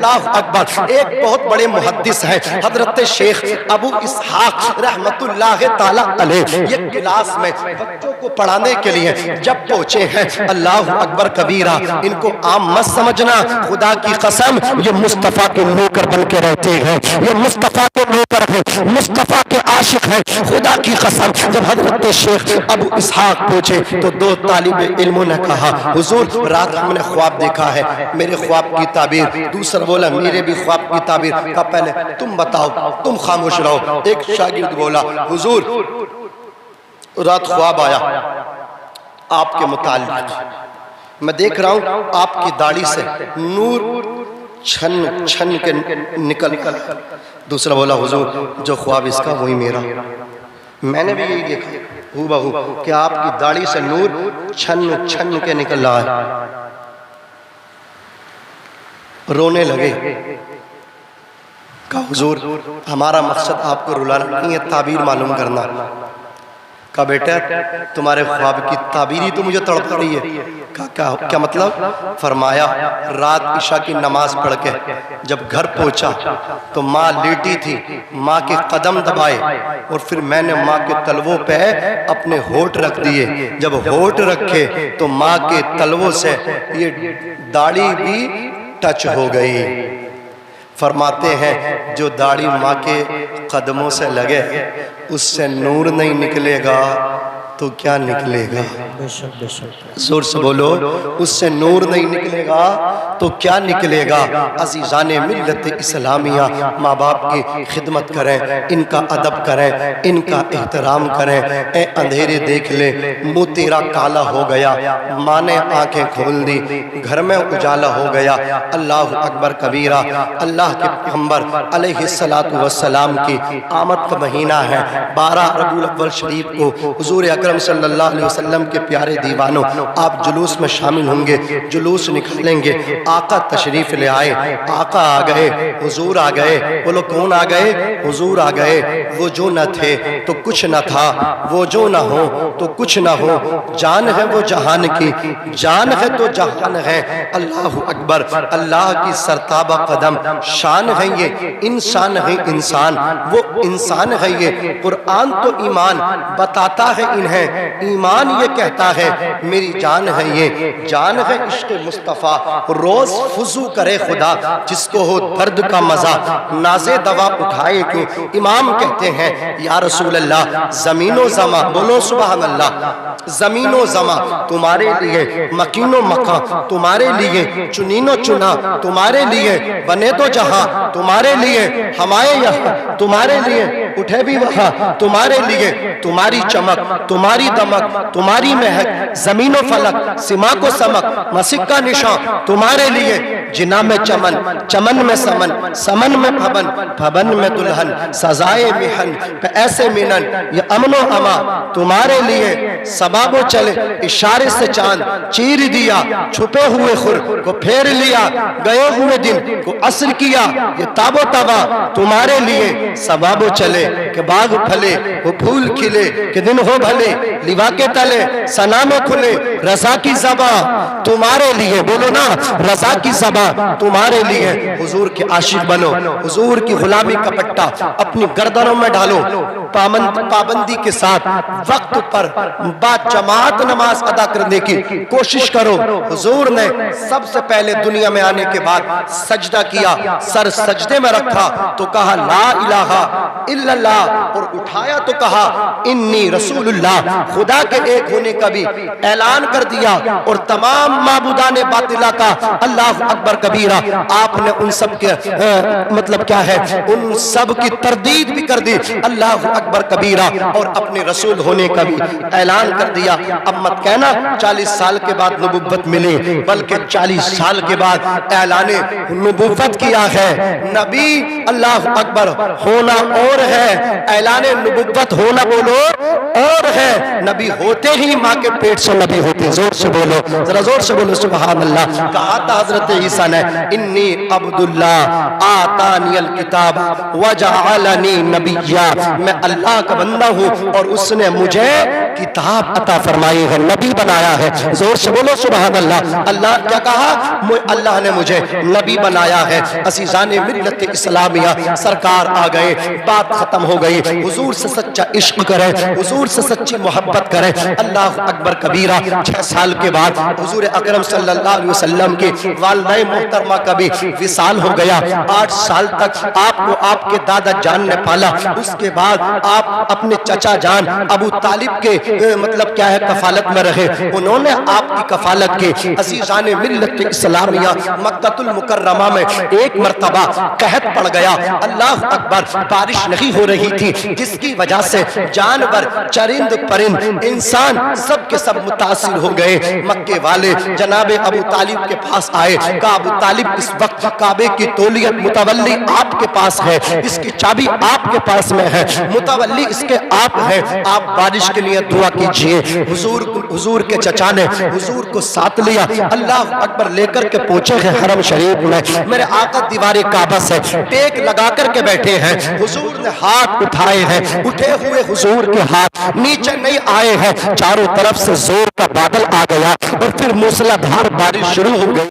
अल्लाह अकबर। एक बहुत बड़े मुहद्दिस हैं हजरत शेख अबू इसहाक रहमतुल्लाह ताला अलैह, ये क्लास में बच्चों को पढ़ाने के लिए जब पहुंचे हैं, अल्लाह अकबर कबीरा, इनको आम मत समझना, खुदा की कसम ये मुस्तफा के नौकर बन के रहते हैं, ये मुस्तफा के नौकर हैं, मुस्तफा के आशिक हैं, खुदा की कसम। जब हजरत शेख अबू इसहाक पूछे तो दो तालिब इल्मों ने कहा, हुजूर रात हमने ख्वाब देखा है, मेरे ख्वाब की ताबीर। दूसरा बोला मेरे भी ख्वाब की ताबीर। कहा पहले तुम बताओ, तुम खामोश रहो। एक शागिर्द बोला, हुजूर रात ख्वाब आया आपके मुताल्लिक, मैं देख रहा हूं आपकी दाढ़ी से नूर छन छन के निकल। दूसरा बोला, हुजूर जो ख्वाब इसका वही मेरा, मैंने भी यही देखा हूबहू कि आपकी दाढ़ी से नूर छन छन के निकल रहा है। रोने लगे। कहा हुजूर हमारा मकसद आपको रुलाना नहीं है, ताबीर मालूम करना। कहा बेटा तुम्हारे ख्वाब की ताबीर तो मुझे तड़प रही है। कहा क्या मतलब? फरमाया रात इशा की नमाज पढ़ के जब घर पहुंचा तो माँ लेटी थी, माँ के कदम दबाए और फिर मैंने माँ के तलवों पे अपने होठ रख दिए। जब होठ रखे तो माँ के तलवों से ये दाढ़ी भी टच हो गई। फरमाते हैं जो दाढ़ी माँ के कदमों से लगे उससे नूर नहीं निकलेगा तो क्या निकलेगा? जोर से बोलो, उससे नूर नहीं निकलेगा तो क्या निकलेगा? अज़ीज़ाने मिल्लत इस्लामिया, माँ बाप की खिदमत करें, इनका अदब करें, इनका एहतराम करें। ए अंधेरे देख ले, मुँह तेरा काला हो गया, माँ ने आंखें खोल दी, घर में उजाला हो गया। अल्लाह अकबर कबीरा। अल्लाह के पैगंबर अलैहिस्सलातु वस्सलाम की आमद का महीना है। 12 रबीउल अव्वल शरीफ को हुजूर अकरम सल्लल्लाहु अलैहि वसल्लम के प्यारे दीवानों, आप जुलूस में शामिल होंगे, जुलूस निकालेंगे। आका तशरीफ ले आए, आका आ गए, हुजूर आ गए। बोलो कौन आ गए? हुजूर आ गए। वो जो न थे तो कुछ न था, वो जो न हो तो कुछ न हो, जान है वो जहान की, जान है तो जहान है। अल्लाह अकबर। अल्लाह की सरताबा कदम शान है ये, इंसान है इंसान, वो इंसान है ये। कुरान तो ईमान बताता है इन्हें, ईमान ये कहता है मेरी जान है ये, जान है इश्क मुस्तफ़ा। रोज फुजू करे खुदा जिसको हो दर्द का मजा, नाज़े दवा उठाए क्यों। इमाम कहते हैं या रसूल अल्लाह जमीनो जमा, बोलो सुभान अल्लाह। जमीनो जमा तुम्हारे लिए, मकीनो मका तुम्हारे लिए, चुनीनो चुना तुम्हारे लिए, बने तो जहां तुम्हारे लिए, हमारे यहाँ तुम्हारे लिए, उठे भी वहां तुम्हारे लिए। तुम्हारी चमक, तुम्हारी दमक, तुम्हारी महक, जमीनो फलक सिमा को समक, मसिक का निशान तुम्हारे लिए। जिना में चमन, चमन में समन, समन में फबन, फबन में दुल्हन, सजाए मिहन पे ऐसे मिनन, ये अमनो अमा तुम्हारे लिए। सबाबो चले इशारे से चांद चीर दिया, छुपे हुए खुर को फेर लिया, गए हुए दिन को असर किया, ये ताबो तबा तुम्हारे लिए। सबाबो चले के बाग फले, वो फूल खिले के दिन हो भले, लिवा के तले सना में खुले, रजा की ज़बा तुम्हारे लिए। बोलो ना, रजा की ज़बा तुम्हारे लिए। हुजूर के आशिक बनो, हुजूर की गुलामी का पट्टा अपनी गर्दनों में डालो, पाबंदी के साथ वक्त पर बाजमात नमाज अदा करने की कोशिश करो। हुजूर ने सबसे पहले दुनिया में आने के बाद सजदा किया, सर सजदे में रखा तो कहा ला इलाहा इल्लल्लाह, और उठाया तो कहा इन्नी रसूलुल्लाह, खुदा के एक होने का भी ऐलान कर दिया। और तमाम माबूदाने बातिला का अल्लाह अकबर कबीरा, आपने उन सब के मतलब क्या है, उन सब की तरदीद भी कर दी अल्लाह अकबर कबीरा, और अपने रसूल होने का भी ऐलान कर दिया। अब मत कहना 40 साल के बाद नबुव्वत मिली, बल्कि 40 साल के बाद ऐलाने नबुव्वत किया है। नबी अल्लाह अकबर होना और है, ऐलाने नबुव्वत होना बोलो और है। नबी होते ही माँ के पेट से नबी होते। जोर से बोलो, जरा जोर से बोलो सुभान अल्लाह। कहा था हजरत हसन है, इन्नी अब्दुल्लाह आतानियल किताब वजअलनी नबिय्या, मैं अल्लाह का बंदा हूँ और उसने मुझे किताब अता फरमाई है, नबी बनाया है। जोर से बोलो सुभान अल्लाह। अल्लाह क्या कहा? अल्लाह ने मुझे नबी बनाया है। अज़ीज़ाने मिल्लत इस्लामिया, सरकार आ गए, बात खत्म हो गई। हुजूर से सच्चा इश्क करें, हुजूर से सच्ची मोहब्बत करें। अल्लाह अकबर कबीरा। 6 साल के बाद हुजूर अकरम सल्लल्लाहु अलैहि वसल्लम की वालिदा मोहतरमा का भी विसाल हो गया। 8 साल तक आपको आपके दादा जान ने पाला। उसके बाद आप अपने चचा जान अबू तालिब के मतलब क्या है कफालत में रहे, उन्होंने आपकी कफालत की। अज़ीज़ाने मिल्लत इस्लामिया, मक्कातुल मुकर्रमा में एक मर्तबा कहत पड़ गया, अल्लाह अकबर, बारिश नहीं हो रही थी, जिसकी वजह से जानवर, चरिंद परिंद, इंसान सब के सब मुतासिर हो गए। मक्के वाले जनाबे अबू तालिब के पास आए, कहा अबू तालिब इस वक्त काबे की तौलियत मुतवल्ली आपके पास है, इसकी चाबी आपके पास में है, मुतवल्ली इसके आप है, आप बारिश के लिए दुआ कीजिए। हुजूर के चचा ने हुजूर को साथ लिया, अल्लाह अकबर लेकर के पहुंचे हैं हरम शरीफ में। मेरे आका दीवारे काबा से टेक लगा करके बैठे हैं। हुजूर ने हाथ उठाए हैं, उठे हुए हुजूर के हाथ नीचे नहीं आए हैं। चारों तरफ से जोर का बादल आ गया और फिर मूसलाधार बारिश शुरू हो गई।